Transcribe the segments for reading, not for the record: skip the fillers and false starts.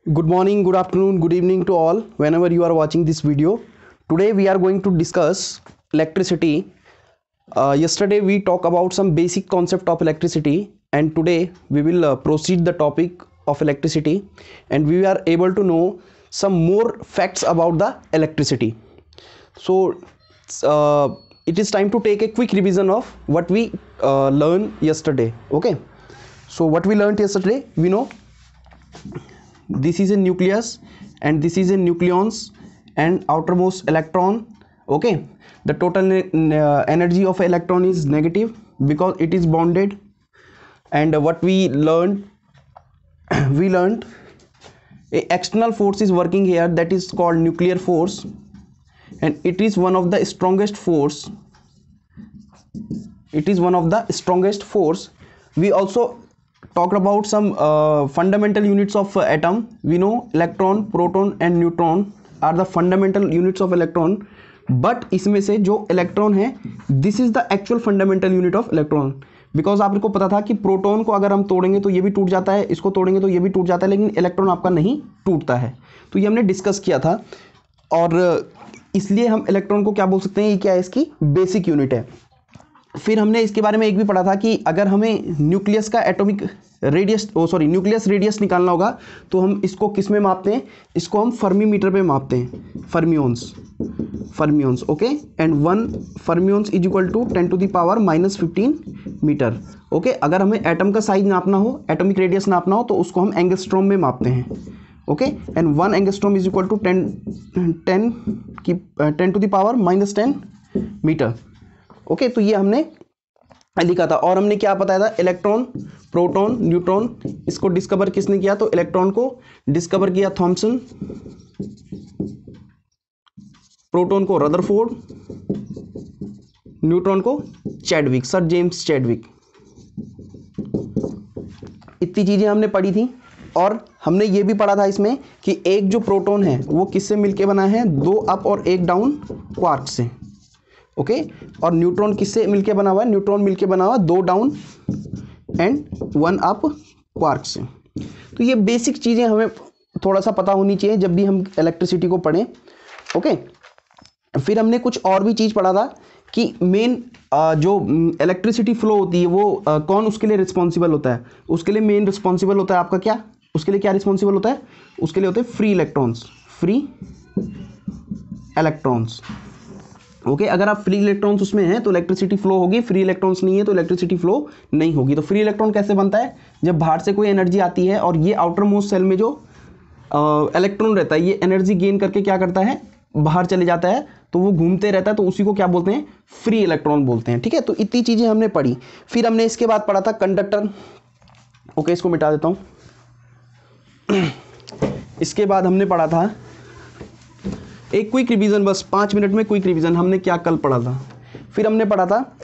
Good morning, good afternoon, good evening to all whenever you are watching this video. Today we are going to discuss electricity. Yesterday we talked about some basic concept of electricity, and today we will proceed the topic of electricity, and we are able to know some more facts about the electricity. So it is time to take a quick revision of what we learned yesterday. Okay, so what we learned yesterday, we know this is a nucleus and this is a nucleons and outermost electron. Okay, the total energy of electron is negative because it is bonded. And what we learned we learned a external force is working here, that is called nuclear force, and it is one of the strongest force. We also talked about some fundamental units of atom. We know electron, proton and neutron are the fundamental units of electron, but इसमें से जो electron है, this is the actual fundamental unit of electron. Because आपको पता था कि proton को अगर हम तोड़ेंगे तो ये भी टूट जाता है, इसको तोड़ेंगे तो ये भी टूट जाता है, लेकिन इलेक्ट्रॉन आपका नहीं टूटता है. तो ये हमने डिस्कस किया था, और इसलिए हम इलेक्ट्रॉन को क्या बोल सकते हैं, ये क्या है, इसकी बेसिक यूनिट है. फिर हमने इसके बारे में एक भी पढ़ा था कि अगर हमें न्यूक्लियस का एटॉमिक रेडियस न्यूक्लियस रेडियस निकालना होगा तो हम इसको किस में मापते हैं, इसको हम फर्मी मीटर पे मापते हैं, fermions. Okay, and 1 fermions is equal to 10⁻⁻15 metre. Okay, अगर हमें एटम का साइज नापना हो, एटॉमिक रेडियस नापना हो, तो उसको हम एंगस्ट्रॉम में मापते हैं. Okay, and 1 angstrom is equal to 10⁻⁻10 metre. Okay, तो ये हमने लिखा था. और हमने क्या बताया था, इलेक्ट्रॉन, प्रोटॉन, न्यूट्रॉन, इसको डिस्कवर किसने किया, तो इलेक्ट्रॉन को डिस्कवर किया थॉमसन, प्रोटॉन को रदरफोर्ड, न्यूट्रॉन को चैडविक, सर जेम्स चैडविक. इतनी चीजें हमने पढ़ी थी. और हमने ये भी पढ़ा था इसमें कि एक जो प्रोटॉन है वो किससे मिलके बना है, 2 अप और 1 डाउन क्वार्क से. ओके, और न्यूट्रॉन किससे मिलके बना हुआ है, न्यूट्रॉन मिलके बना हुआ 2 डाउन एंड 1 अप क्वार्क से. तो ये बेसिक चीज़ें हमें थोड़ा सा पता होनी चाहिए जब भी हम इलेक्ट्रिसिटी को पढ़ें. ओके, फिर हमने कुछ और भी चीज़ पढ़ा था कि मेन जो इलेक्ट्रिसिटी फ्लो होती है वो कौन उसके लिए रिस्पॉन्सिबल होता है. उसके लिए मेन रिस्पॉन्सिबल होता है आपका क्या, उसके लिए क्या रिस्पॉन्सिबल होता है, उसके लिए होते हैं फ्री इलेक्ट्रॉन्स. ओके, अगर आप फ्री इलेक्ट्रॉन्स उसमें हैं तो इलेक्ट्रिसिटी फ्लो होगी, फ्री इलेक्ट्रॉन्स नहीं है तो इलेक्ट्रिसिटी फ्लो नहीं होगी. तो फ्री इलेक्ट्रॉन कैसे बनता है, जब बाहर से कोई एनर्जी आती है और ये आउटर मोस्ट सेल में जो इलेक्ट्रॉन रहता है ये एनर्जी गेन करके क्या करता है, बाहर चले जाता है, तो वो घूमते रहता है, तो उसी को क्या बोलते हैं, फ्री इलेक्ट्रॉन बोलते हैं. ठीक है, तो इतनी चीज़ें हमने पढ़ी. फिर हमने इसके बाद पढ़ा था कंडक्टर. ओके, इसको मिटा देता हूँ. इसके बाद हमने पढ़ा था एक क्विक रिवीजन, बस 5 मिनट में क्विक रिवीजन. हमने क्या कल पढ़ा था, फिर हमने पढ़ा था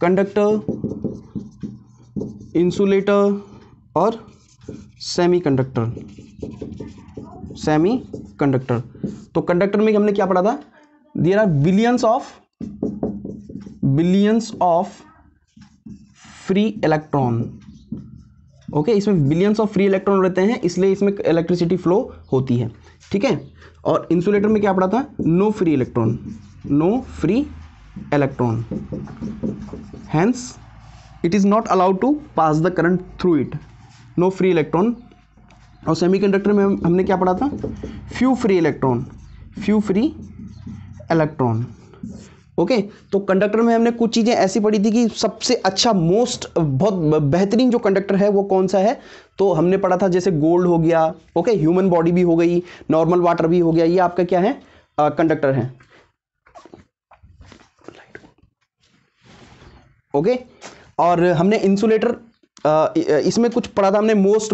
कंडक्टर, इंसुलेटर और सेमीकंडक्टर. तो कंडक्टर में हमने क्या पढ़ा था, there are billions of free electron. Okay, इसमें बिलियंस ऑफ फ्री इलेक्ट्रॉन रहते हैं, इसलिए इसमें इलेक्ट्रिसिटी फ्लो होती है. ठीक है, और इंसुलेटर में क्या पढ़ा था, no free electron, hence it is not allowed to pass the current through it, no free electron. और सेमीकंडक्टर में हमने क्या पढ़ा था, फ्यू फ्री इलेक्ट्रॉन. ओके, तो कंडक्टर में हमने कुछ चीज़ें ऐसी पढ़ी थी कि सबसे अच्छा बहुत बेहतरीन जो कंडक्टर है वो कौन सा है. तो हमने पढ़ा था जैसे गोल्ड हो गया, ओके, ह्यूमन बॉडी भी हो गई, नॉर्मल वाटर भी हो गया, ये आपका क्या है, कंडक्टर है. ओके, और हमने इंसुलेटर, इसमें कुछ पढ़ा था हमने, मोस्ट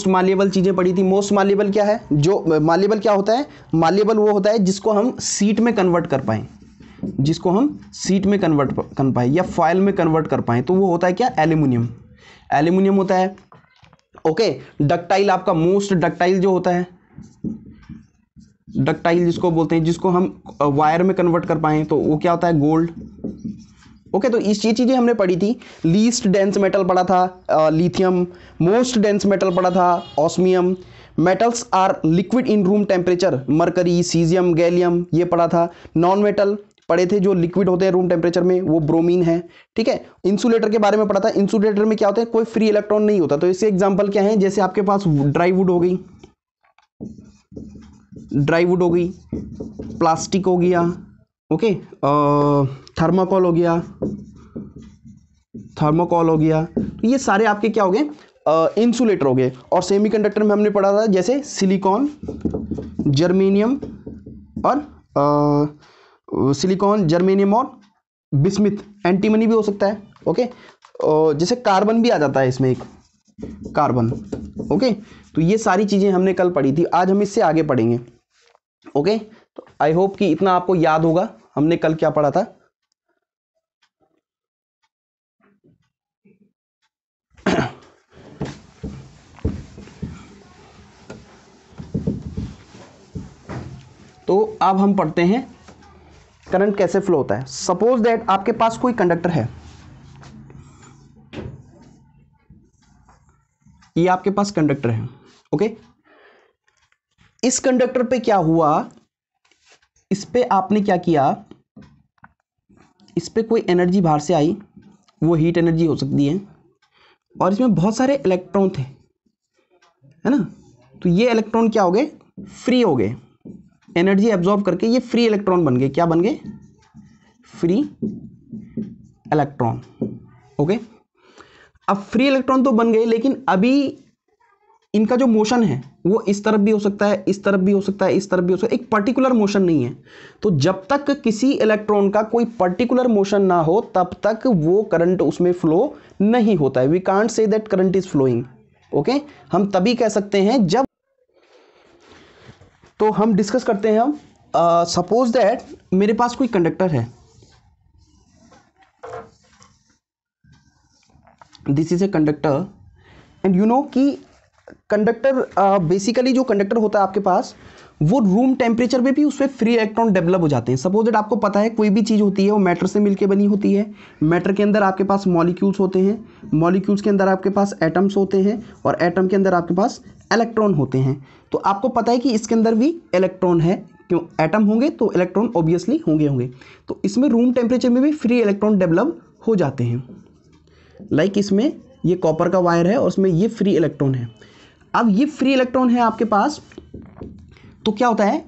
मालिएबल चीजें पढ़ी थी. मोस्ट मालिएबल क्या है, जो मालिएबल क्या होता है, मालिएबल वो होता है जिसको हम सीट में कन्वर्ट कर पाएं, या फॉयल में कन्वर्ट कर पाएं. तो वो होता है क्या, एल्यूमिनियम होता है. ओके, डक्टाइल, आपका मोस्ट डक्टाइल जो होता है, डक्टाइल जिसको बोलते हैं, जिसको हम वायर में कन्वर्ट कर पाएँ, तो वो क्या होता है, गोल्ड. ओके, तो ये चीज़ें हमने पढ़ी थी। लीस्ट डेंस मेटल पढ़ा था लिथियम, मोस्ट डेंस मेटल पढ़ा था osmium, metals are liquid in room temperature, mercury, caesium, gallium, ये पढ़ा था। नॉन मेटल पढ़े थे जो लिक्विड होते हैं रूम टेम्परेचर में, वो ब्रोमीन है, ठीक है। इंसुलेटर के बारे में पढ़ा था, इंसुलेटर में क्या होता है, कोई फ्री इलेक्ट्रॉन नहीं होता। तो इससे एग्जांपल क्या है, जैसे आपके पास ड्राई वुड हो गई, ड्राई वुड हो गई, प्लास्टिक हो गया, ओके, थर्माकोल हो गया, थर्माकोल हो गया, तो ये सारे आपके क्या हो गए, इंसुलेटर हो गए। और सेमीकंडक्टर में हमने पढ़ा था जैसे सिलिकॉन, जर्मेनियम और सिलिकॉन, जर्मेनियम और बिस्मिथ, एंटीमनी भी हो सकता है, ओके। जैसे कार्बन भी आ जाता है इसमें, एक कार्बन, ओके। तो ये सारी चीज़ें हमने कल पढ़ी थी, आज हम इससे आगे पढ़ेंगे, ओके। तो आई होप कि इतना आपको याद होगा हमने कल क्या पढ़ा था। तो अब हम पढ़ते हैं करंट कैसे फ्लो होता है। सपोज दैट आपके पास कोई कंडक्टर है, ये आपके पास कंडक्टर है, ओके। इस कंडक्टर पे क्या हुआ, इस पे आपने क्या किया, इस पे कोई एनर्जी बाहर से आई, वो हीट एनर्जी हो सकती है, और इसमें बहुत सारे इलेक्ट्रॉन थे, है ना। तो ये इलेक्ट्रॉन क्या हो गए, फ्री हो गए, एनर्जी एब्जॉर्ब करके ये फ्री इलेक्ट्रॉन बन गए। क्या बन गए, फ्री इलेक्ट्रॉन, ओके। अब फ्री इलेक्ट्रॉन तो बन गए, लेकिन अभी इनका जो मोशन है वो इस तरफ भी हो सकता है, इस तरफ भी हो सकता है, इस तरफ भी हो सकता है, एक पर्टिकुलर मोशन नहीं है। तो जब तक किसी इलेक्ट्रॉन का कोई पर्टिकुलर मोशन ना हो तब तक वो करंट उसमें फ्लो नहीं होता है। We can't say that current is flowing, okay. हम तभी कह सकते हैं जब, तो हम डिस्कस करते हैं हम, सपोज दैट मेरे पास कोई कंडक्टर है, this is a conductor, and you know कि कंडक्टर बेसिकली जो कंडक्टर होता है आपके पास, वो रूम टेम्परेचर में भी उसमें फ्री इलेक्ट्रॉन डेवलप हो जाते हैं। सपोज दैट आपको पता है कोई भी चीज़ होती है वो मैटर से मिलकर बनी होती है, मैटर के अंदर आपके पास मॉलिक्यूल्स होते हैं, मॉलिक्यूल्स के अंदर आपके पास एटम्स होते हैं, और एटम के अंदर आपके पास इलेक्ट्रॉन होते हैं। तो आपको पता है कि इसके अंदर भी इलेक्ट्रॉन है, क्यों, एटम होंगे तो इलेक्ट्रॉन ऑब्वियसली होंगे। तो इसमें रूम टेम्परेचर में भी फ्री इलेक्ट्रॉन डेवलप हो जाते हैं। लाइक इसमें ये कॉपर का वायर है और उसमें ये फ्री इलेक्ट्रॉन है। अब ये फ्री इलेक्ट्रॉन है आपके पास, तो क्या होता है,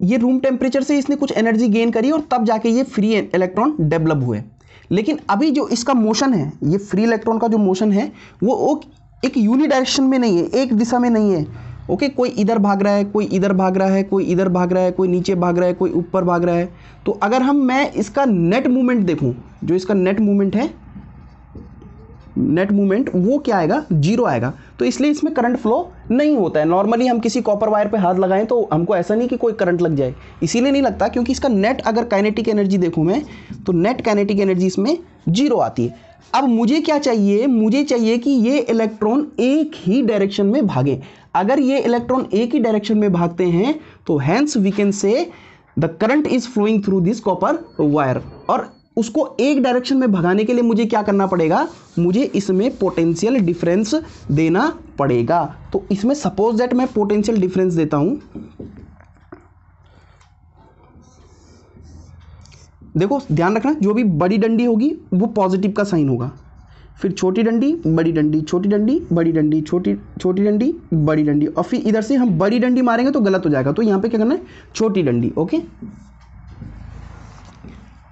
ये रूम टेम्परेचर से इसने कुछ एनर्जी गेन करी और तब जाके ये फ्री इलेक्ट्रॉन डेवलप हुए। लेकिन अभी जो इसका मोशन है, ये फ्री इलेक्ट्रॉन का जो मोशन है वो एक यूनि डायरेक्शन में नहीं है, एक दिशा में नहीं है, ओके। कोई इधर भाग रहा है, कोई इधर भाग रहा है, कोई इधर भाग रहा है, कोई नीचे भाग रहा है, कोई ऊपर भाग रहा है। तो अगर मैं इसका नेट मूवमेंट देखूं, जो इसका नेट मूवमेंट है, नेट मूवमेंट वो क्या आएगा, जीरो आएगा। तो इसलिए इसमें करंट फ्लो नहीं होता है। नॉर्मली हम किसी कॉपर वायर पे हाथ लगाएं तो हमको ऐसा नहीं कि कोई करंट लग जाए, इसीलिए नहीं लगता, क्योंकि इसका नेट अगर काइनेटिक एनर्जी देखूं मैं, तो नेट काइनेटिक एनर्जी इसमें जीरो आती है। अब मुझे क्या चाहिए, मुझे चाहिए कि ये इलेक्ट्रॉन एक ही डायरेक्शन में भागे। अगर ये इलेक्ट्रॉन एक ही डायरेक्शन में भागते हैं तो hence we can say the current is flowing through this copper wire. और उसको एक डायरेक्शन में भगाने के लिए मुझे क्या करना पड़ेगा, मुझे इसमें पोटेंशियल डिफरेंस देना पड़ेगा। तो इसमें सपोज दैट मैं पोटेंशियल डिफरेंस देता हूं, देखो ध्यान रखना, जो भी बड़ी डंडी होगी वो पॉजिटिव का साइन होगा, फिर छोटी डंडी, बड़ी डंडी, छोटी डंडी, बड़ी डंडी, छोटी डंडी, बड़ी डंडी, और फिर इधर से हम बड़ी डंडी मारेंगे तो गलत हो जाएगा, तो यहां पे क्या करना है, छोटी डंडी, ओके।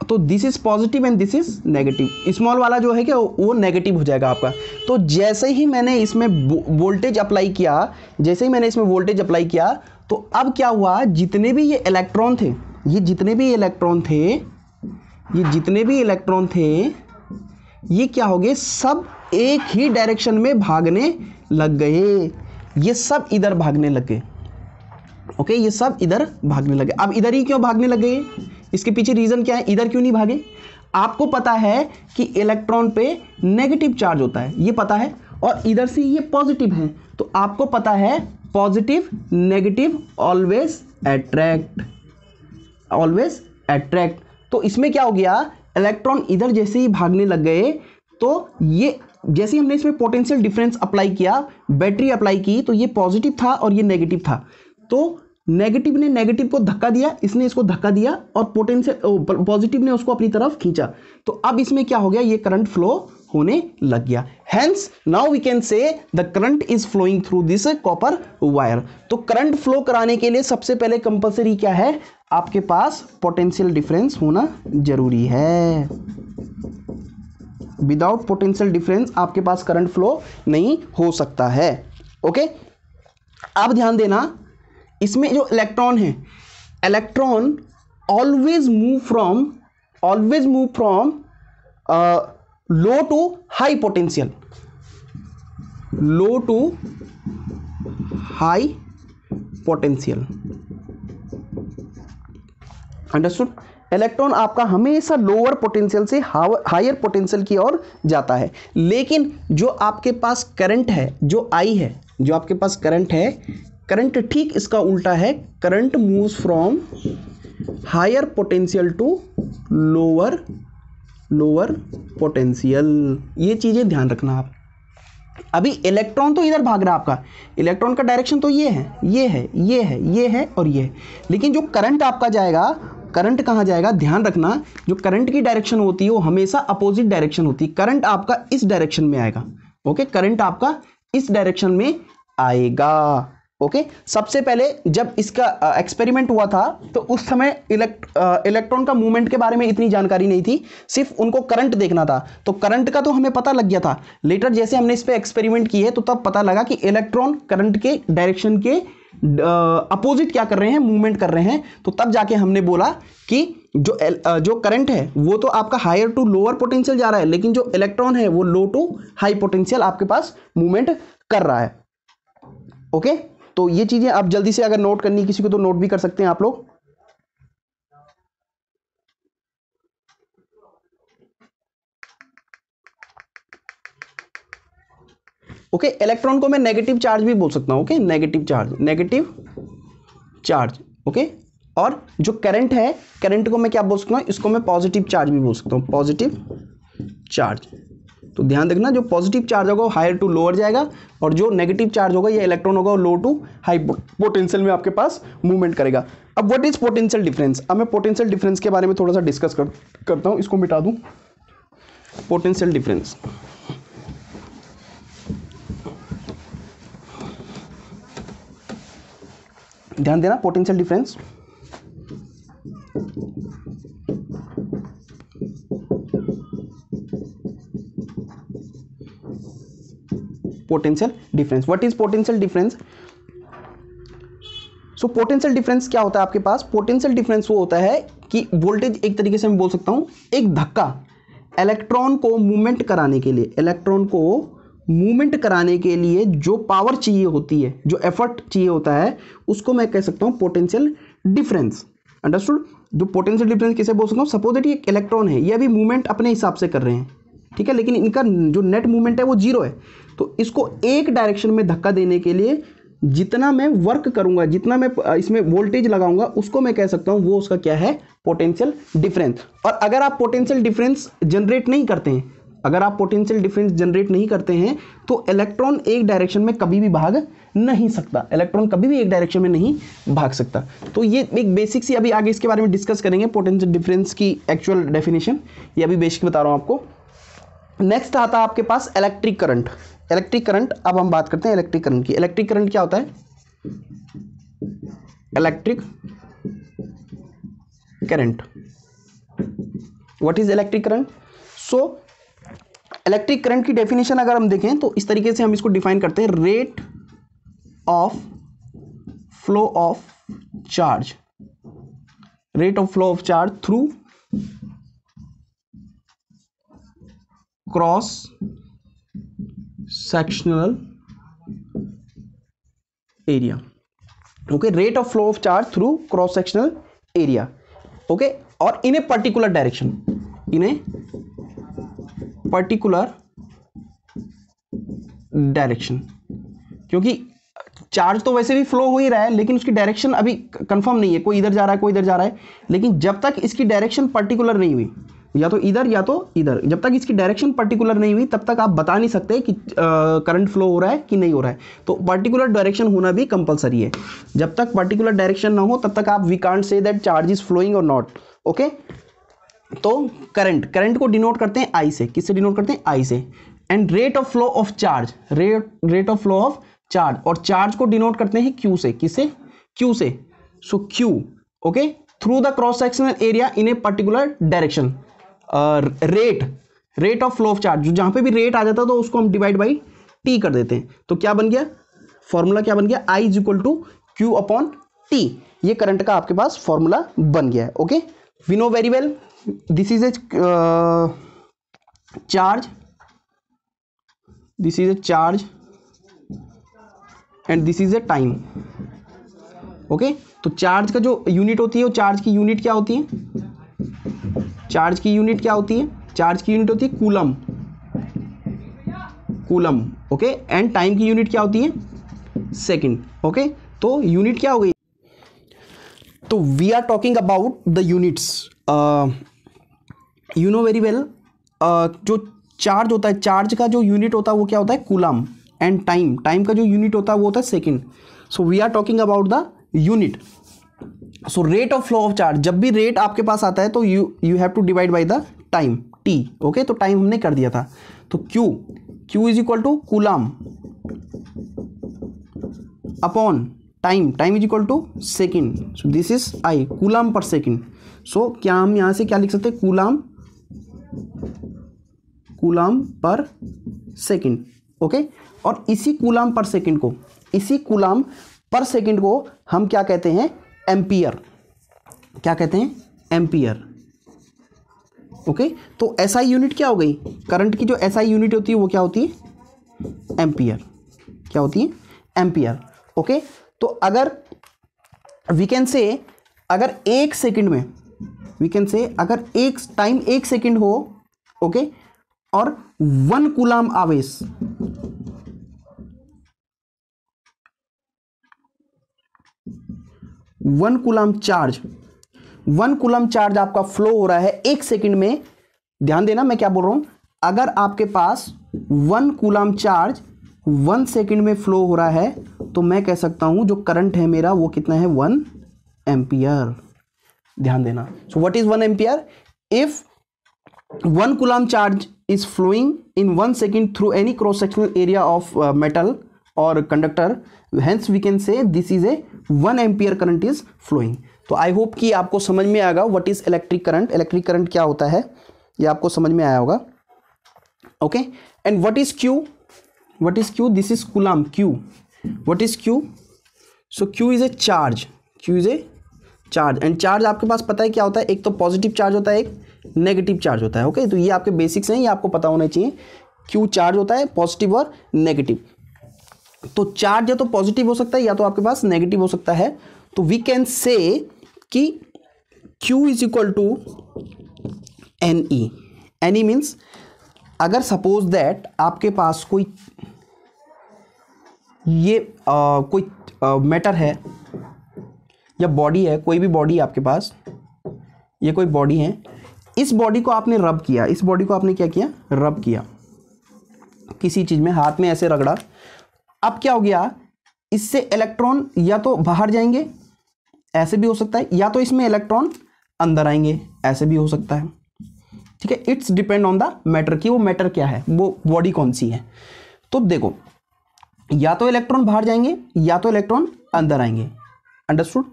तो this is positive and this is negative. Small वाला जो है क्या वो नेगेटिव हो जाएगा आपका। तो जैसे ही मैंने इसमें वोल्टेज अप्लाई किया, जैसे ही मैंने इसमें वोल्टेज अप्लाई किया, तो अब क्या हुआ, जितने भी ये इलेक्ट्रॉन थे, ये जितने भी इलेक्ट्रॉन थे, ये जितने भी इलेक्ट्रॉन थे, ये क्या हो गए, सब एक ही डायरेक्शन में भागने लग गए। ये सब इधर भागने लग गए, ओके, ये सब इधर भागने लगे। अब इधर ही क्यों भागने लगे, इसके पीछे रीजन क्या है, इधर क्यों नहीं भागे। आपको पता है कि इलेक्ट्रॉन पे नेगेटिव चार्ज होता है, ये पता है, और इधर से ये पॉजिटिव है, तो आपको पता है positive negative always attract, always attract. तो इसमें क्या हो गया, इलेक्ट्रॉन इधर जैसे ही भागने लग गए तो ये जैसे ही हमने इसमें पोटेंशियल डिफरेंस अप्लाई किया, बैटरी अप्लाई की, तो ये पॉजिटिव था और ये नेगेटिव था। तो नेगेटिव ने नेगेटिव को धक्का दिया, इसने इसको धक्का दिया और पोटेंशियल पॉजिटिव ने उसको अपनी तरफ खींचा। तो अब इसमें क्या हो गया, ये करंट फ्लो होने लग गया। Hence now we can say the current is flowing through this copper wire. तो करंट फ्लो कराने के लिए सबसे पहले कंपलसरी क्या है, आपके पास पोटेंशियल डिफरेंस होना जरूरी है। विदाउट पोटेंशियल डिफरेंस आपके पास करंट फ्लो नहीं हो सकता है। ओके, अब ध्यान देना, इसमें जो इलेक्ट्रॉन है, electron always move from low to high potential, low to high potential. Understood? Electron आपका हमेशा लोअर पोटेंशियल से हायर पोटेंशियल की ओर जाता है। लेकिन जो आपके पास करंट है, जो आई है, जो आपके पास करंट है, करंट ठीक इसका उल्टा है। Current moves from higher potential to lower potential. ये चीजें ध्यान रखना आप। अभी इलेक्ट्रॉन तो इधर भाग रहा है आपका, इलेक्ट्रॉन का डायरेक्शन तो ये है, ये है, ये है, ये है और ये है। लेकिन जो करंट आपका जाएगा, करंट कहाँ जाएगा, ध्यान रखना, जो करंट की डायरेक्शन होती है वो हमेशा अपोजिट डायरेक्शन होती है। करंट आपका इस डायरेक्शन में आएगा। ओके, करंट आपका इस डायरेक्शन में आएगा। ओके, सबसे पहले जब इसका एक्सपेरिमेंट हुआ था तो उस समय इलेक्ट्रॉन का मूवमेंट के बारे में इतनी जानकारी नहीं थी, सिर्फ उनको करंट देखना था। तो करंट का तो हमें पता लग गया था। लेटर जैसे हमने इस पे एक्सपेरिमेंट किए तो तब पता लगा कि इलेक्ट्रॉन करंट के डायरेक्शन के अपोजिट क्या कर रहे हैं, मूवमेंट कर रहे हैं। तो तब जाके हमने बोला कि जो करंट है वो तो आपका हायर टू लोअर पोटेंशियल जा रहा है, लेकिन जो इलेक्ट्रॉन है वो लो टू हाई पोटेंशियल आपके पास मूवमेंट कर रहा है। ओके, तो ये चीजें आप जल्दी से अगर नोट करनी किसी को तो नोट भी कर सकते हैं आप लोग। ओके, इलेक्ट्रॉन को मैं नेगेटिव चार्ज भी बोल सकता हूं। Okay, negative charge. ओके, और जो करंट है, करंट को मैं क्या बोल सकता हूं, इसको मैं पॉजिटिव चार्ज भी बोल सकता हूं, पॉजिटिव चार्ज। तो ध्यान रखना, जो पॉजिटिव चार्ज होगा वो हायर टू लोअर जाएगा और जो नेगेटिव चार्ज होगा या इलेक्ट्रॉन होगा वो लो टू हाई पोटेंशियल में आपके पास मूवमेंट करेगा। अब व्हाट इज पोटेंशियल डिफरेंस? अब मैं पोटेंशियल डिफरेंस के बारे में थोड़ा सा डिस्कस करता हूं। इसको मिटा दूं। पोटेंशियल डिफरेंस, ध्यान देना, potential difference potential difference, what is potential difference? So potential difference क्या होता है आपके पास? पोटेंशियल डिफरेंस वो होता है कि वोल्टेज, एक तरीके से मैं बोल सकता हूं, एक धक्का इलेक्ट्रॉन को मूवमेंट कराने के लिए, इलेक्ट्रॉन को मूवमेंट कराने के लिए जो पावर चाहिए होती है, जो एफर्ट चाहिए होता है, उसको मैं कह सकता हूं पोटेंशियल डिफरेंस। अंडरस्टूड? जो पोटेंशियल डिफरेंस किसे बोल सकता हूं? सपोज दैट ये एक इलेक्ट्रॉन है, ये अभी मूवमेंट अपने हिसाब से कर रहे हैं, ठीक है, लेकिन इनका जो नेट मूवमेंट है वो जीरो है। तो इसको एक डायरेक्शन में धक्का देने के लिए जितना मैं वर्क करूंगा, जितना मैं इसमें वोल्टेज लगाऊंगा, उसको मैं कह सकता हूं वो उसका क्या है, पोटेंशियल डिफरेंस। और अगर आप पोटेंशियल डिफरेंस जनरेट नहीं करते हैं, अगर आप पोटेंशियल डिफरेंस जनरेट नहीं करते हैं तो इलेक्ट्रॉन एक डायरेक्शन में कभी भी भाग नहीं सकता, इलेक्ट्रॉन कभी भी एक डायरेक्शन में नहीं भाग सकता। तो ये एक बेसिक सी, अभी आगे इसके बारे में डिस्कस करेंगे, पोटेंशियल डिफरेंस की एक्चुअल डेफिनेशन, ये अभी बेसिक बता रहा हूं आपको। नेक्स्ट आता है आपके पास इलेक्ट्रिक करंट। इलेक्ट्रिक करंट, अब हम बात करते हैं इलेक्ट्रिक करंट की। इलेक्ट्रिक करंट क्या होता है? Electric current, what is electric current? So electric current की डेफिनेशन अगर हम देखें तो इस तरीके से हम इसको डिफाइन करते हैं, rate of flow of charge, rate of flow of charge through cross sectional area. Okay, rate of flow of charge through cross sectional area. Okay, और in a particular direction, in a particular direction, क्योंकि charge तो वैसे भी flow हो ही रहा है लेकिन उसकी डायरेक्शन अभी कंफर्म नहीं है, कोई इधर जा रहा है, कोई इधर जा रहा है, लेकिन जब तक इसकी डायरेक्शन पर्टिकुलर नहीं हुई, या तो इधर या तो इधर। जब तक इसकी डायरेक्शन पर्टिकुलर नहीं हुई तब तक आप बता नहीं सकते कि करंट फ्लो हो रहा है कि नहीं हो रहा है। तो पर्टिकुलर डायरेक्शन होना भी कंपलसरी है। जब तक पर्टिकुलर डायरेक्शन ना हो तब तक आप we can't say that charge is flowing और नॉट। ओके, तो करंट को डिनोट करते हैं आई से। किससे डिनोट करते हैं? आई से। And rate of flow of charge, rate of flow of charge, और चार्ज को डिनोट करते हैं क्यू से। किससे? क्यू से। So Q, okay, through the cross sectional area in a particular direction. Rate of flow of charge, जहां पे भी रेट आ जाता है तो उसको हम डिवाइड बाई टी कर देते हैं। तो क्या बन गया फॉर्मूला? क्या बन गया? I is equal to Q upon T. ये करंट का आपके पास फॉर्मूला बन गया है। Okay, we know very well this is a charge, this is a charge and this is a time. Okay, तो चार्ज का जो यूनिट होती है वो चार्ज की यूनिट क्या होती है? चार्ज की यूनिट क्या होती है? चार्ज की यूनिट होती है coulomb, coulomb. Okay, and time की यूनिट क्या होती है? सेकंड। ओके, तो यूनिट क्या हो गई? तो we are talking about the units. You know very well, जो चार्ज होता है, चार्ज का जो यूनिट होता है वो क्या होता है? कूलम। एंड टाइम का जो यूनिट होता है वो होता है second. So we are talking about the unit. So rate of flow of charge, जब भी रेट आपके पास आता है तो you have to divide by the time, T. Okay, तो टाइम हमने कर दिया था। तो Q is equal to coulomb upon time is equal to second. So this is I, coulomb per second. So क्या हम यहां से क्या लिख सकते हैं? Coulomb per second. ओके, और इसी कूलम पर सेकेंड को हम क्या कहते हैं? एम्पियर। क्या कहते हैं? एम्पियर। ओके, तो एसआई यूनिट क्या हो गई? करंट की जो एसआई यूनिट होती है वो क्या होती है? एम्पियर। क्या होती है? एम्पियर। ओके, तो अगर वी कैन से, अगर एक सेकंड में, वी कैन से अगर एक टाइम 1 सेकंड हो, ओके, और 1 कूलम आवेश, 1 कूलम चार्ज आपका फ्लो हो रहा है 1 सेकंड में। ध्यान देना मैं क्या बोल रहा हूं। अगर आपके पास 1 कूलम चार्ज 1 सेकंड में फ्लो हो रहा है तो मैं कह सकता हूं जो करंट है मेरा वो कितना है? 1 एम्पियर। ध्यान देना। So what is 1 ampere? If 1 coulomb charge is flowing in 1 second through any cross sectional area of metal और conductor, hence we can say this is a 1 ampere current is flowing. तो I hope कि आपको समझ में आएगा what is electric current, electric current क्या होता है, ये आपको समझ में आया होगा। Okay, and what is Q? This is coulomb, Q. What is Q? So Q is a charge, and charge आपके पास पता है क्या होता है? एक तो पॉजिटिव चार्ज होता है, एक नेगेटिव चार्ज होता है। ओके, तो ये आपके बेसिक्स हैं, ये आपको पता होना चाहिए। क्यू चार्ज होता है पॉजिटिव और नेगेटिव। तो चार्ज या तो पॉजिटिव हो सकता है या तो आपके पास नेगेटिव हो सकता है। तो वी कैन से कि Q is equal to NE means अगर सपोज दैट आपके पास कोई कोई मैटर है या बॉडी है, कोई भी बॉडी आपके पास, ये कोई बॉडी है, इस बॉडी को आपने रब किया, इस बॉडी को आपने क्या किया? रब किया किसी चीज में, हाथ में ऐसे रगड़ा। अब क्या हो गया? इससे इलेक्ट्रॉन या तो बाहर जाएंगे, ऐसे भी हो सकता है, या तो इसमें इलेक्ट्रॉन अंदर आएंगे, ऐसे भी हो सकता है। ठीक है, it's depend on the matter कि वो मैटर क्या है, वो बॉडी कौन सी है। तो देखो, या तो इलेक्ट्रॉन बाहर जाएंगे या तो इलेक्ट्रॉन अंदर आएंगे। अंडरस्टूड?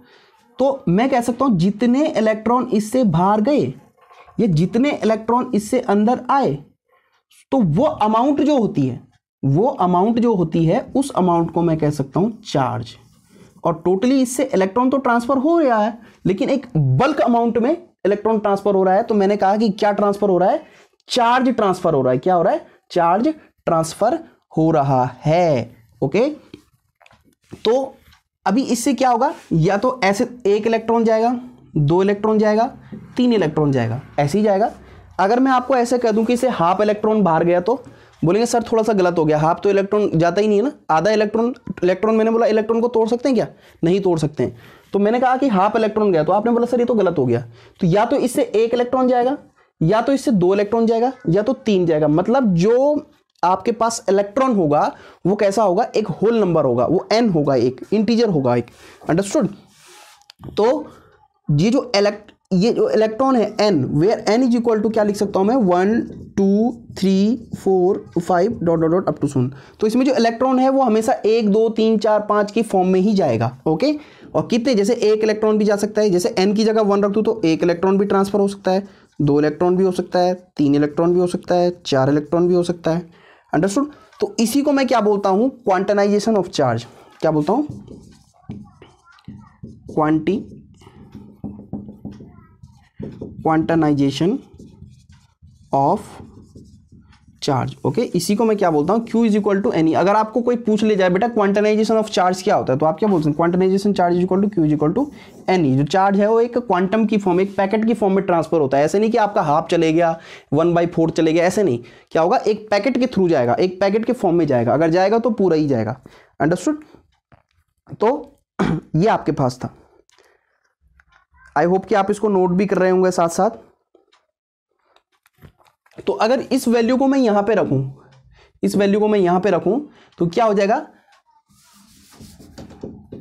तो मैं कह सकता हूं जितने इलेक्ट्रॉन इससे बाहर गए या जितने इलेक्ट्रॉन इससे अंदर आए, तो वो अमाउंट जो होती है उस अमाउंट को मैं कह सकता हूं चार्ज। और टोटली इससे इलेक्ट्रॉन तो ट्रांसफर हो रहा है, लेकिन एक बल्क अमाउंट में इलेक्ट्रॉन ट्रांसफर हो रहा है। तो मैंने कहा कि क्या ट्रांसफर हो रहा है? चार्ज ट्रांसफर हो रहा है। क्या हो रहा है? चार्ज ट्रांसफर हो रहा है। ओके, तो अभी इससे क्या होगा? या तो ऐसे 1 इलेक्ट्रॉन जाएगा, 2 इलेक्ट्रॉन जाएगा, 3 इलेक्ट्रॉन जाएगा, ऐसे ही जाएगा। अगर मैं आपको ऐसे कह दूं कि इसे हाफ इलेक्ट्रॉन बाहर गया तो बोलेंगे सर थोड़ा सा गलत हो गया, हाफ तो इलेक्ट्रॉन जाता ही नहीं है ना, आधा इलेक्ट्रॉन मैंने बोला इलेक्ट्रॉन को तोड़ सकते हैं क्या? नहीं तोड़ सकते हैं। तो मैंने कहा कि हाफ इलेक्ट्रॉन गया, तो आपने बोला सर ये तो गलत हो गया। तो या तो इससे 1 इलेक्ट्रॉन जाएगा या तो इससे 2 इलेक्ट्रॉन जाएगा या तो 3 जाएगा। मतलब जो आपके पास इलेक्ट्रॉन होगा वो कैसा होगा, एक होल नंबर होगा, वो n होगा, एक इंटीजर होगा एक। अंडरस्टूड। तो ये जो इलेक्ट्रॉन है n, where n is equal to क्या लिख सकता हूं मैं, 1 2 3 4 5 dot dot dot up to शून्य। तो इसमें जो इलेक्ट्रॉन है वो हमेशा 1 2 3 4 5 की फॉर्म में ही जाएगा। ओके। और कितने, जैसे एक इलेक्ट्रॉन भी जा सकता है, जैसे n की जगह 1 रख दूं तो एक इलेक्ट्रॉन भी ट्रांसफर हो सकता है, 2 इलेक्ट्रॉन भी हो सकता है, 3 इलेक्ट्रॉन भी हो सकता है, 4 इलेक्ट्रॉन भी हो सकता है। अंडरस्टूड। तो इसी को मैं क्या बोलता हूं, क्वांटाइजेशन ऑफ चार्ज। क्या बोलता हूं, क्वांटाइजेशन ऑफ चार्ज। ओके। इसी को मैं क्या बोलता हूं, Q is equal to N E. अगर आपको कोई पूछ ले जाए बेटा क्वांटाइजेशन ऑफ चार्ज क्या होता है, तो आप क्या बोलते हैं, quantization charge is equal to Q is equal to N E. जो चार्ज है वो एक क्वांटम की फॉर्म, एक पैकेट की फॉर्म में ट्रांसफर होता है। ऐसे नहीं कि आपका हाफ चले गया, 1/4 चले गया, ऐसे नहीं। क्या होगा, एक पैकेट के थ्रू जाएगा, एक पैकेट के फॉर्म में जाएगा। अगर जाएगा तो पूरा ही जाएगा। अंडरस्टूड। तो ये आपके पास था। आई होप कि आप इसको नोट भी कर रहे होंगे साथ साथ। तो अगर इस वैल्यू को मैं यहां पे रखूं, इस वैल्यू को मैं यहां पे रखूं तो क्या हो जाएगा,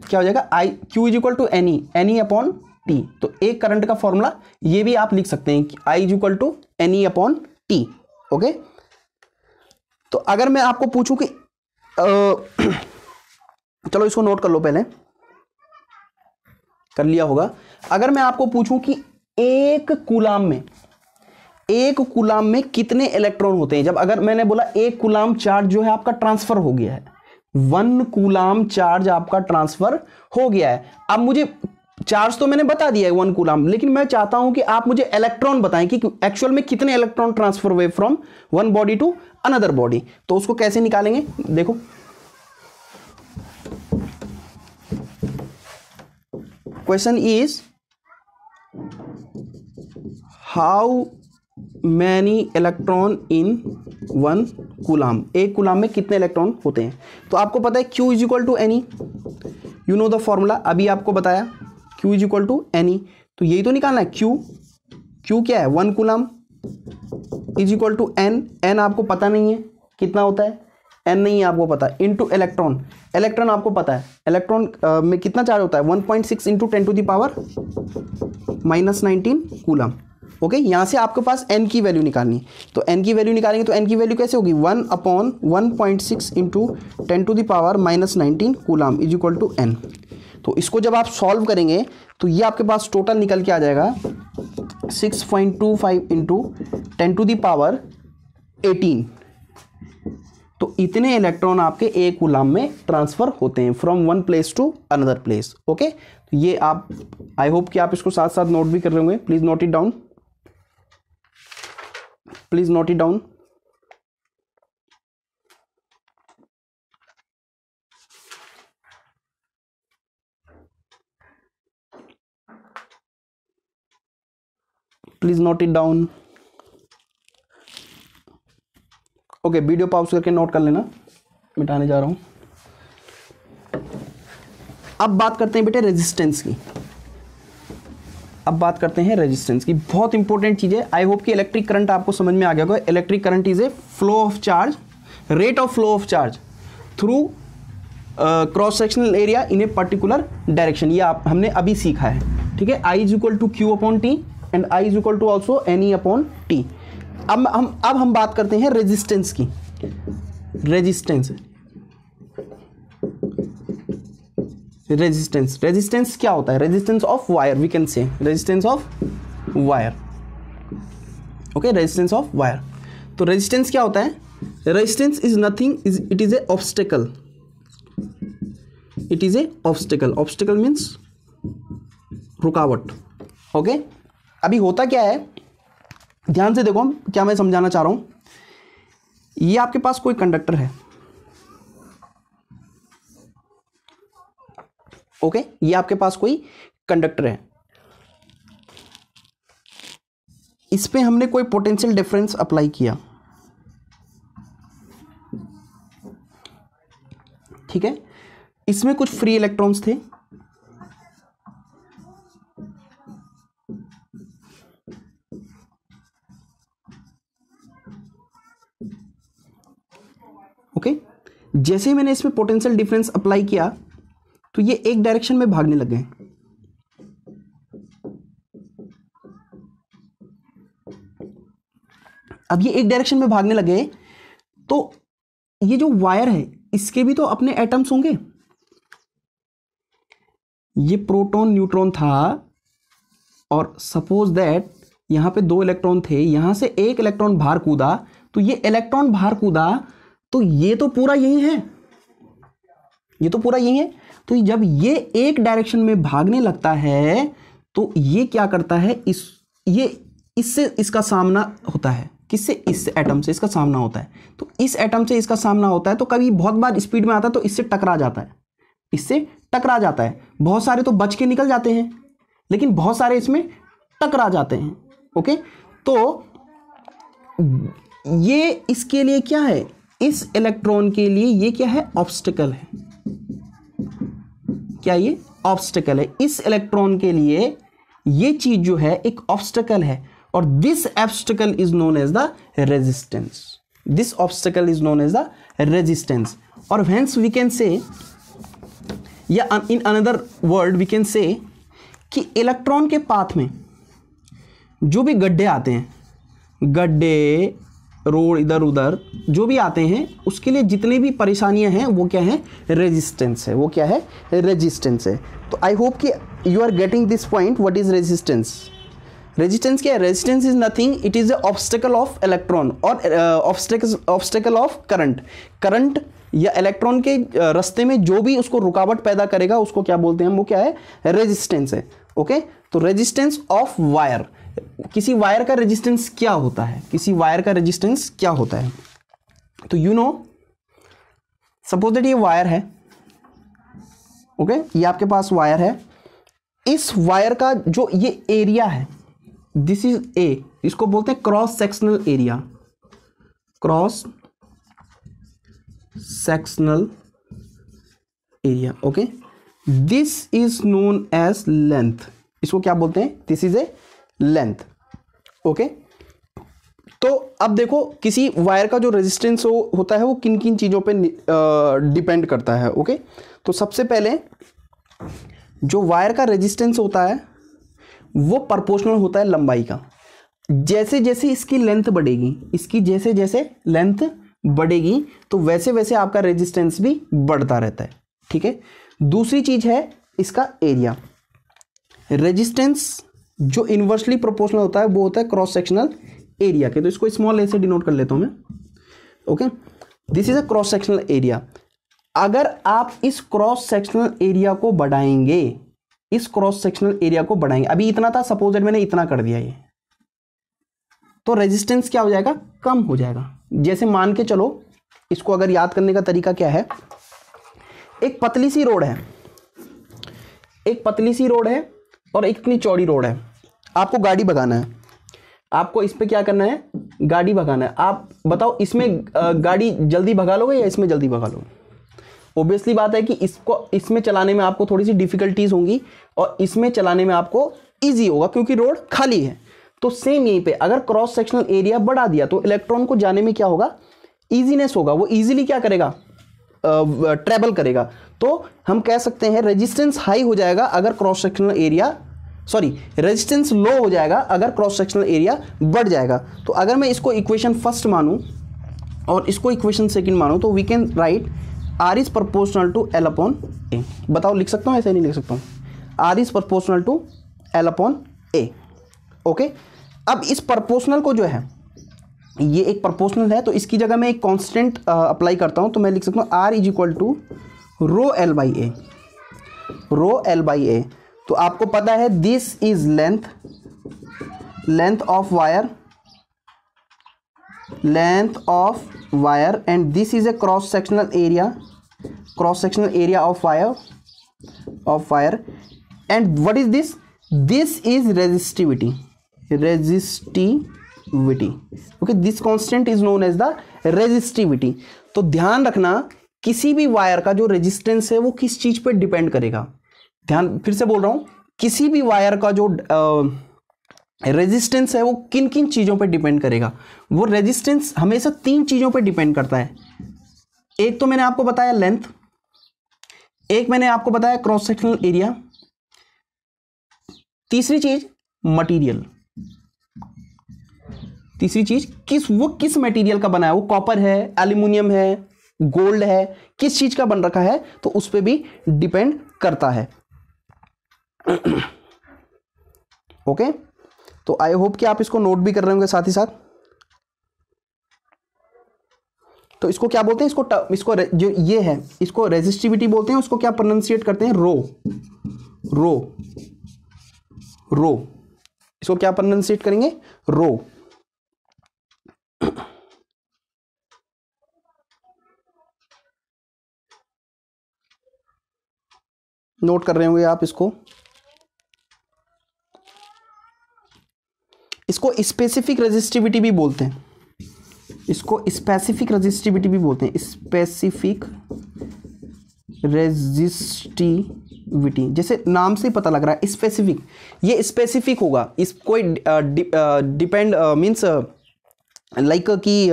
क्या हो जाएगा, I Q is equal to N E upon T. तो एक करंट का फॉर्मूला ये भी आप लिख सकते हैं, I is equal to N E upon T. Okay. तो अगर मैं आपको पूछूं कि चलो इसको नोट कर लो, पहले कर लिया होगा। अगर मैं आपको पूछूं कि एक कूलाम में कितने इलेक्ट्रॉन होते हैं, जब अगर मैंने बोला एक कूलाम चार्ज जो है आपका ट्रांसफर हो गया है, 1 कूलाम चार्ज आपका ट्रांसफर हो गया है। अब मुझे चार्ज तो मैंने बता दिया है 1 कूलाम, लेकिन मैं चाहता हूं कि आप मुझे इलेक्ट्रॉन बताएं कि एक्चुअल में कितने इलेक्ट्रॉन ट्रांसफर हुए from one body to another body. तो उसको कैसे निकालेंगे, देखो। Question is how many electron in 1 coulomb. एक कूलाम में कितने इलेक्ट्रॉन होते हैं। तो आपको पता है Q is equal to N E, you know the formula, अभी आपको बताया Q is equal to N E. तो यही तो निकालना है, Q क्या है, 1 coulomb is equal to n आपको पता नहीं है कितना होता है, n नहीं है आपको पता, इनटू इलेक्ट्रॉन आपको पता है, इलेक्ट्रॉन में कितना चार्ज होता है, 1.6 into 10 to the power -19 coulomb. Okay. यहां से आपके पास n की वैल्यू निकालनी है। तो n की वैल्यू निकालेंगे तो n की वैल्यू कैसे होगी, 1/1.6 into 10 to the power -19 coulomb is equal to n। तो इसको जब आप सॉल्व करेंगे तो ये आपके पास टोटल निकल के आ जाएगा 6.25 इंटू 10 टू द पावर 18। तो इतने इलेक्ट्रॉन आपके एक कूलम में ट्रांसफर होते हैं from one place to another place. Okay. तो ये आप, आई होप कि आप इसको साथ साथ नोट भी कर रहे होंगे। Please note it down, please note it down. Please note it down. Okay, video pause करके नोट कर लेना, मिटाने जा रहा हूं। अब बात करते हैं बेटे रेजिस्टेंस की। अब बात करते हैं रेजिस्टेंस की, बहुत इंपॉर्टेंट चीज है। आई होप कि इलेक्ट्रिक करंट आपको समझ में आ गया होगा। Electric current is a flow of charge, rate of flow of charge through cross sectional area in a particular direction. ये हमने अभी सीखा है। ठीक है। I is equal to Q upon T and I is equal to also N E upon T. अब हम बात करते हैं रेजिस्टेंस की। रेजिस्टेंस क्या होता है, resistance of wire, we can say resistance of wire. Okay, resistance of wire. तो रेजिस्टेंस क्या होता है, resistance is nothing, it is a obstacle. It is a obstacle. Obstacle means रुकावट। ओके। अभी होता क्या है, ध्यान से देखो क्या मैं समझाना चाह रहा हूं। ये आपके पास कोई कंडक्टर है। ओके, ये आपके पास कोई कंडक्टर है, इस पे हमने कोई पोटेंशियल डिफरेंस अप्लाई किया। ठीक है। इसमें कुछ फ्री इलेक्ट्रॉन्स थे, ओके, जैसे ही मैंने इसमें पोटेंशियल डिफरेंस अप्लाई किया तो ये एक डायरेक्शन में भागने लग गए। अब ये एक डायरेक्शन में भागने लगे तो ये जो वायर है इसके भी तो अपने एटम्स होंगे। ये प्रोटॉन न्यूट्रॉन था और सपोज दैट यहां पे 2 इलेक्ट्रॉन थे, यहां से एक इलेक्ट्रॉन बाहर कूदा, तो ये इलेक्ट्रॉन बाहर कूदा तो ये तो पूरा यही है, ये तो पूरा यही है। तो जब ये एक डायरेक्शन में भागने लगता है तो ये क्या करता है, इससे इसका सामना होता है। किससे? इस एटम से इसका सामना होता है। तो इस एटम से इसका सामना होता है तो कभी बहुत बार स्पीड में आता है तो इससे टकरा जाता है, इससे टकरा जाता है। बहुत सारे तो बच के निकल जाते हैं लेकिन बहुत सारे इसमें टकरा जाते हैं। ओके, तो ये इसके लिए क्या है, इस इलेक्ट्रॉन के लिए ये क्या है, ऑब्स्टिकल है। क्या ये ऑब्स्टिकल है? इस इलेक्ट्रॉन के लिए ये चीज जो है एक ऑब्स्टिकल है और this obstacle is known as the resistance. This obstacle is known as the resistance. और हेंस वी कैन से, या in another word we can say कि इलेक्ट्रॉन के पाथ में जो भी गड्ढे आते हैं, गड्ढे, रोड, इधर उधर जो भी आते हैं, उसके लिए जितनी भी परेशानियां हैं वो क्या है, रेजिस्टेंस है। वो क्या है, रेजिस्टेंस है। तो आई होप कि you are getting this point. What is resistance? Resistance क्या है? Resistance is nothing, it is the obstacle of electron और ऑब्स्टेकल ऑफ करंट। करंट या इलेक्ट्रॉन के रास्ते में जो भी उसको रुकावट पैदा करेगा उसको क्या बोलते हैं, वो क्या है, रेजिस्टेंस है। ओके, तो रेजिस्टेंस ऑफ वायर, किसी वायर का रेजिस्टेंस क्या होता है, किसी वायर का रेजिस्टेंस क्या होता है? तो यू नो, सपोज दैट ये वायर है। ओके, ये आपके पास वायर है। इस वायर का जो ये एरिया है, दिस इज ए, इसको बोलते हैं cross sectional area. Cross sectional area. Okay, this is known as length. इसको क्या बोलते हैं? This is a length. Okay, तो अब देखो किसी वायर का जो रेजिस्टेंस होता है वो किन किन चीज़ों पे डिपेंड करता है। ओके, तो सबसे पहले जो वायर का रेजिस्टेंस होता है वो प्रोपोर्शनल होता है लंबाई का। जैसे जैसे इसकी लेंथ बढ़ेगी, इसकी जैसे जैसे लेंथ बढ़ेगी तो वैसे वैसे आपका रेजिस्टेंस भी बढ़ता रहता है। ठीक है, दूसरी चीज है इसका एरिया। रेजिस्टेंस जो इनवर्सली प्रोपोर्शनल होता है वो होता है क्रॉस सेक्शनल एरिया के। तो इसको स्मॉल ए से डिनोट कर लेता हूं मैं। Okay, this is a cross sectional area. अगर आप इस क्रॉस सेक्शनल एरिया को बढ़ाएंगे, इस क्रॉस सेक्शनल एरिया को बढ़ाएंगे, अभी इतना था, सपोज दैट मैंने इतना कर दिया ये, तो रेजिस्टेंस क्या हो जाएगा, कम हो जाएगा। जैसे मान के चलो, इसको अगर याद करने का तरीका क्या है, एक पतली सी रोड है, एक पतली सी रोड है और एक इतनी चौड़ी रोड है। आपको गाड़ी भगाना है, आपको इस पे क्या करना है, गाड़ी भगाना है। आप बताओ इसमें गाड़ी जल्दी भगा लोगे या इसमें जल्दी भगा लोगे? ऑब्वियसली बात है कि इसमें चलाने में आपको थोड़ी सी डिफिकल्टीज होंगी और इसमें चलाने में आपको इजी होगा क्योंकि रोड खाली है। तो सेम यहीं पे अगर क्रॉस सेक्शनल एरिया बढ़ा दिया तो इलेक्ट्रॉन को जाने में क्या होगा, इजीनेस होगा। वो इजीली क्या करेगा, ट्रेवल करेगा। तो हम कह सकते हैं रेजिस्टेंस हाई हो जाएगा अगर cross sectional area, sorry resistance लो हो जाएगा अगर क्रॉस सेक्शनल एरिया बढ़ जाएगा। तो अगर मैं इसको इक्वेशन फर्स्ट मानूं और इसको इक्वेशन सेकंड मानूं तो we can write R is proportional to L upon A। बताओ लिख सकता हूं, ऐसे नहीं लिख सकता हूं। R is proportional to L upon A। ओके, अब इस प्रोपोर्शनल को जो है, ये एक प्रोपोर्शनल है तो इसकी जगह मैं एक कांस्टेंट अप्लाई करता हूं, तो मैं लिख सकता हूं R is equal to rho L by A। Rho L by A। तो आपको पता है this is length of wire, length of wire and this is a cross sectional area of wire and what is this, this is resistivity. Okay, this constant is known as the resistivity. तो ध्यान रखना किसी भी wire का जो resistance है वो किस चीज पे डिपेंड करेगा। ध्यान, फिर से बोल रहा हूं, किसी भी वायर का जो रेजिस्टेंस है वो किन किन चीजों पे डिपेंड करेगा। वो रेजिस्टेंस हमेशा 3 चीजों पे डिपेंड करता है। एक तो मैंने आपको बताया लेंथ, एक मैंने आपको बताया क्रॉस सेक्शनल एरिया, तीसरी चीज मटेरियल। तीसरी चीज किस मटेरियल का बना है, वो कॉपर है, एल्यूमिनियम है, गोल्ड है, किस चीज का बन रखा है, तो उस पर भी डिपेंड करता है। ओके, तो आई होप कि आप इसको नोट भी कर रहे होंगे साथ ही साथ। तो इसको क्या बोलते हैं, इसको जो ये है इसको रेजिस्टिविटी बोलते हैं, उसको क्या प्रोनाउंसिएट करते हैं, रो। रो रो इसको क्या प्रोनाउंसिएट करेंगे, रो। नोट कर रहे होंगे आप इसको। इसको स्पेसिफिक रेजिस्टिविटी भी बोलते हैं, इसको स्पेसिफिक रेजिस्टिविटी भी बोलते हैं, स्पेसिफिक रेजिस्टिविटी। जैसे नाम से ही पता लग रहा है स्पेसिफिक, ये स्पेसिफिक होगा, इस कोई डिपेंड मीन्स लाइक कि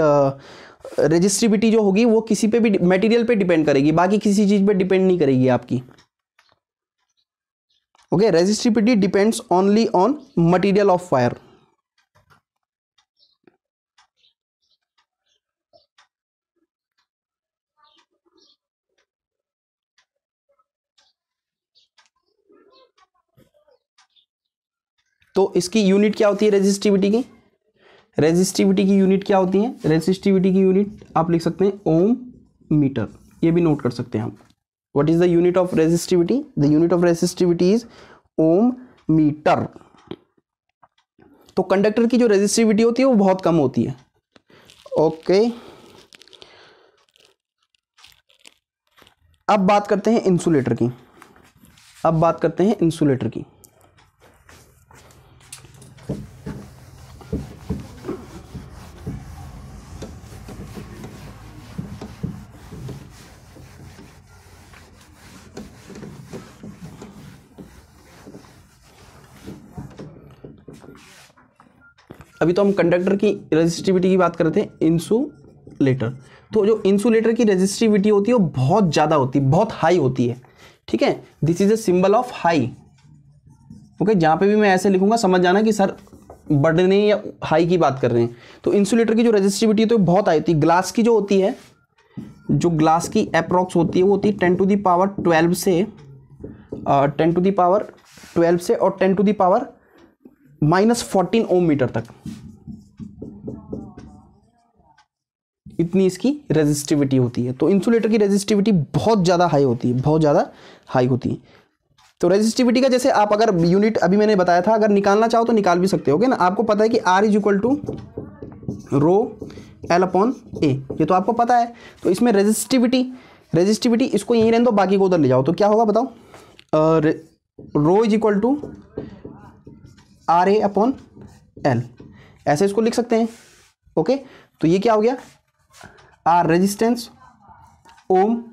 रेजिस्टिविटी जो होगी वो किसी पे भी मटेरियल पे डिपेंड करेगी, बाकी किसी चीज पे डिपेंड नहीं करेगी आपकी। Okay, resistivity depends only on material of wire. तो इसकी यूनिट क्या होती है रेजिस्टिविटी की, रेजिस्टिविटी की यूनिट क्या होती है, रेजिस्टिविटी की यूनिट आप लिख सकते हैं ओम मीटर, ये भी नोट कर सकते हैं हम। What is the unit of resistivity, the unit of resistivity is ohm metre. तो कंडक्टर की जो रेजिस्टिविटी होती है वो बहुत कम होती है। ओके, अब बात करते हैं इंसुलेटर की, अब बात करते हैं इंसुलेटर की। अभी तो हम कंडक्टर की रेजिस्टिविटी की बात कर रहे थे, इंसुलेटर। तो जो इंसुलेटर की रेजिस्टिविटी होती है वो बहुत ज़्यादा होती है, बहुत हाई होती है, ठीक है। This is a symbol of high. Okay, जहाँ पे भी मैं ऐसे लिखूंगा समझ जाना कि सर बढ़ने या हाई की बात कर रहे हैं। तो इंसुलेटर की जो रेजिस्टिविटी होती है बहुत हाई होती है। ग्लास की जो होती है, जो ग्लास की अप्रॉक्स होती है वो होती है 10⁻12 से 10⁻12 से और 10⁻−14 ओम मीटर तक, इतनी इसकी रेजिस्टिविटी होती है। तो इंसुलेटर की रेजिस्टिविटी बहुत ज़्यादा हाई होती है, बहुत ज़्यादा हाई होती है। तो रेजिस्टिविटी का जैसे आप अगर यूनिट अभी मैंने बताया था, अगर निकालना चाहो तो निकाल भी सकते हो ना। आपको पता है कि R is equal to rho L upon A, ये तो आपको पता है। तो इसमें रेजिस्टिविटी इसको यहीं रहने दो, बाकी को उधर ले जाओ, तो क्या होगा बताओ, rho is equal to RA upon L, ऐसे इसको लिख सकते हैं। ओके, तो ये क्या हो गया, R रेजिस्टेंस, ओम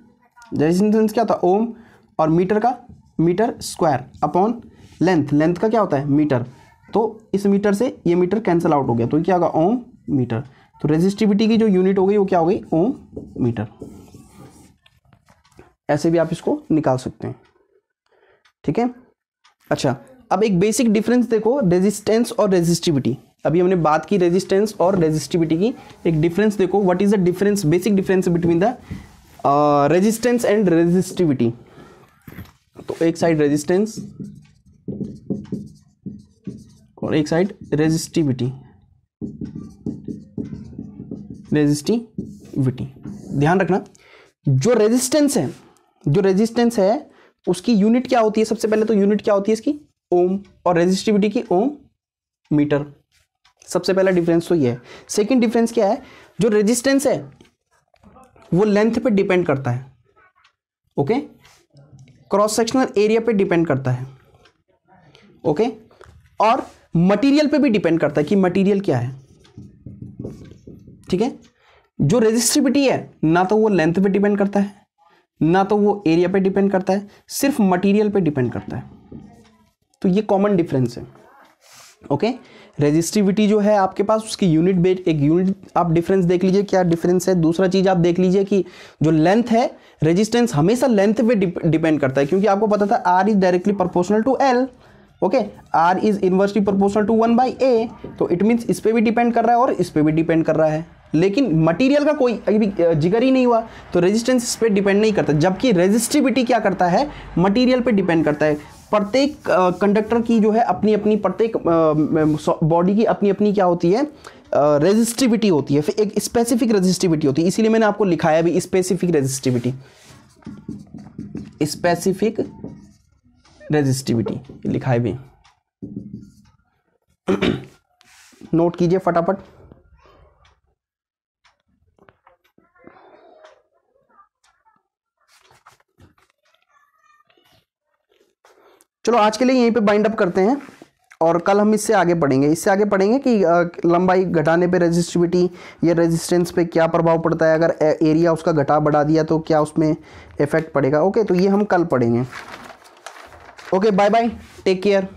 रेजिस्टेंस क्या होता है ओम, और मीटर का metre square upon length, length का क्या होता है मीटर। तो इस मीटर से ये मीटर कैंसिल आउट हो गया, तो क्या होगा ओम मीटर। तो रेजिस्टिविटी की जो यूनिट हो गई वो क्या हो गई, ओम मीटर। ऐसे भी आप इसको निकाल सकते हैं, ठीक है। अच्छा, अब एक बेसिक डिफरेंस देखो, रेजिस्टेंस और रेजिस्टिविटी। अभी हमने बात की रेजिस्टेंस और रेजिस्टिविटी की, एक डिफरेंस देखो, what is the difference, basic difference between the resistance and resistivity. तो एक साइड रेजिस्टेंस और एक साइड रेजिस्टिविटी। ध्यान रखना, जो रेजिस्टेंस है उसकी यूनिट क्या होती है, सबसे पहले तो यूनिट क्या होती है इसकी ओम, और रेजिस्टिविटी की ओम मीटर। सबसे पहला डिफरेंस तो ये है। सेकंड डिफरेंस क्या है, जो रेजिस्टेंस है वो लेंथ पे डिपेंड करता है, ओके, क्रॉस सेक्शनल एरिया पे डिपेंड करता है, ओके, और मटेरियल पे भी डिपेंड करता है कि मटेरियल क्या है, ठीक है। जो रेजिस्टिविटी है ना तो वो लेंथ पे डिपेंड करता है, ना तो वो एरिया पे डिपेंड करता है, सिर्फ मटेरियल पे डिपेंड करता है। तो ये कॉमन डिफरेंस है। ओके। रेजिस्टिविटी जो है आपके पास उसकी यूनिट बेट, एक यूनिट आप डिफरेंस देख लीजिए क्या डिफरेंस है। दूसरा चीज आप देख लीजिए कि जो लेंथ है, रेजिस्टेंस हमेशा लेंथ पे डिपेंड करता है, क्योंकि आपको पता था R is directly proportional to L. Okay, R is inversely proportional to 1/a, तो इट मीन्स इस पे भी डिपेंड कर रहा है और इस पे भी डिपेंड कर रहा है, लेकिन मटेरियल का कोई अभी जिक्र ही नहीं हुआ, तो रेजिस्टेंस इस पे डिपेंड नहीं करता, जबकि रेजिस्टिविटी क्या करता है, मटेरियल पे डिपेंड करता है। प्रत्येक कंडक्टर की जो है अपनी अपनी, प्रत्येक बॉडी की अपनी अपनी क्या होती है, रेजिस्टिविटी होती है, फिर एक स्पेसिफिक रेजिस्टिविटी होती है, इसीलिए मैंने आपको लिखाया भी स्पेसिफिक रेजिस्टिविटी, स्पेसिफिक रेजिस्टिविटी लिखा है भी, नोट कीजिए फटाफट। चलो आज के लिए यहीं पे बाइंड अप करते हैं, और कल हम इससे आगे पढ़ेंगे, कि लंबाई घटाने पे रेजिस्टिविटी या रेजिस्टेंस पे क्या प्रभाव पड़ता है, अगर एरिया उसका घटा बढ़ा दिया तो क्या उसमें इफेक्ट पड़ेगा। ओके, तो ये हम कल पढ़ेंगे। Okay, bye bye, take care.